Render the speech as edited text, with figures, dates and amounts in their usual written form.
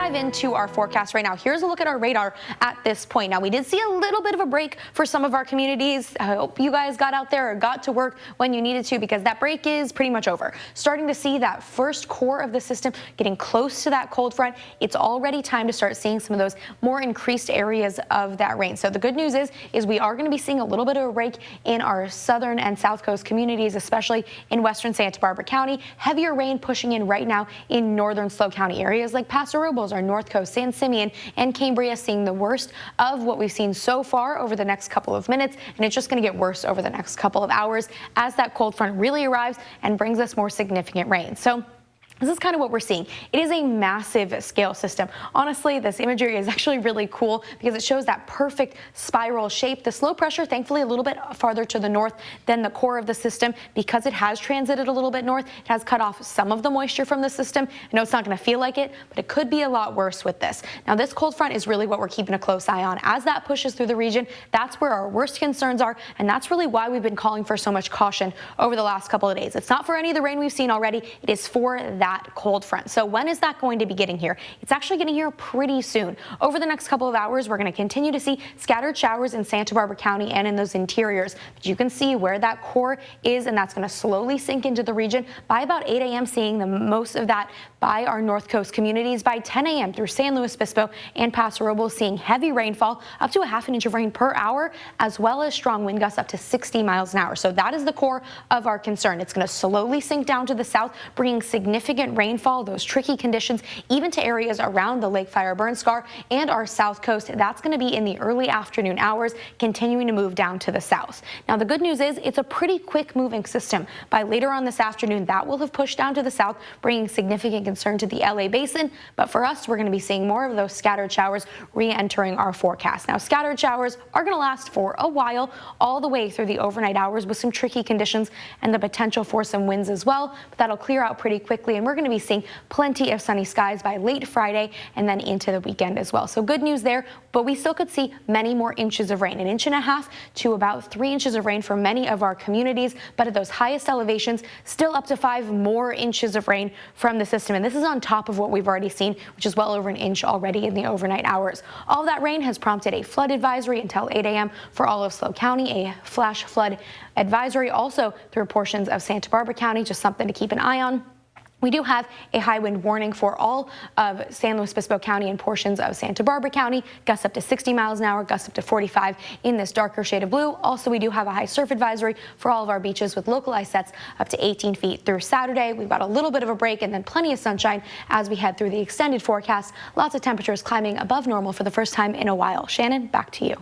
dive into our forecast right now. Here's a look at our radar at this point. Now, we did see a little bit of a break for some of our communities. I hope you guys got out there or got to work when you needed to, because that break is pretty much over. Starting to see that first core of the system getting close to that cold front. It's already time to start seeing some of those more increased areas of that rain. So the good news is we are going to be seeing a little bit of a break in our southern and south coast communities, especially in western Santa Barbara County. Heavier rain pushing in right now in northern SLO County areas like Paso Robles, our north coast, San Simeon, and Cambria, seeing the worst of what we've seen so far over the next couple of minutes, and it's just going to get worse over the next couple of hours as that cold front really arrives and brings us more significant rain. So this is kind of what we're seeing. It is a massive scale system. Honestly, this imagery is actually really cool because it shows that perfect spiral shape. The low pressure, thankfully, a little bit farther to the north than the core of the system. Because it has transited a little bit north, it has cut off some of the moisture from the system. I know it's not going to feel like it, but it could be a lot worse with this. Now, this cold front is really what we're keeping a close eye on. As that pushes through the region, that's where our worst concerns are, and that's really why we've been calling for so much caution over the last couple of days. It's not for any of the rain we've seen already. It is for that cold front. So when is that going to be getting here? It's actually getting here pretty soon. Over the next couple of hours, we're going to continue to see scattered showers in Santa Barbara County and in those interiors. But you can see where that core is, and that's going to slowly sink into the region. By about 8 a.m., seeing the most of that by our north coast communities. By 10 a.m. through San Luis Obispo and Paso Robles, seeing heavy rainfall up to a ½ inch of rain per hour, as well as strong wind gusts up to 60 miles an hour. So that is the core of our concern. It's going to slowly sink down to the south, bringing significant rainfall, those tricky conditions, even to areas around the Lake Fire burn scar and our south coast. That's going to be in the early afternoon hours, continuing to move down to the south. Now, the good news is it's a pretty quick moving system. By later on this afternoon, that will have pushed down to the south, bringing significant concern to the LA basin. But for us, we're going to be seeing more of those scattered showers re-entering our forecast. Now, scattered showers are going to last for a while, all the way through the overnight hours, with some tricky conditions and the potential for some winds as well. But that'll clear out pretty quickly, and we're going to be seeing plenty of sunny skies by late Friday and then into the weekend as well. So good news there, but we still could see many more inches of rain, 1.5 inches to about 3 inches of rain for many of our communities. But at those highest elevations, still up to 5 more inches of rain from the system. And this is on top of what we've already seen, which is well over 1 inch already in the overnight hours. All of that rain has prompted a flood advisory until 8 a.m. for all of SLO County, a flash flood advisory also through portions of Santa Barbara County, just something to keep an eye on. We do have a high wind warning for all of San Luis Obispo County and portions of Santa Barbara County. Gusts up to 60 miles an hour, gusts up to 45 in this darker shade of blue. Also, we do have a high surf advisory for all of our beaches with localized sets up to 18 feet through Saturday. We've got a little bit of a break and then plenty of sunshine as we head through the extended forecast. Lots of temperatures climbing above normal for the first time in a while. Shannon, back to you.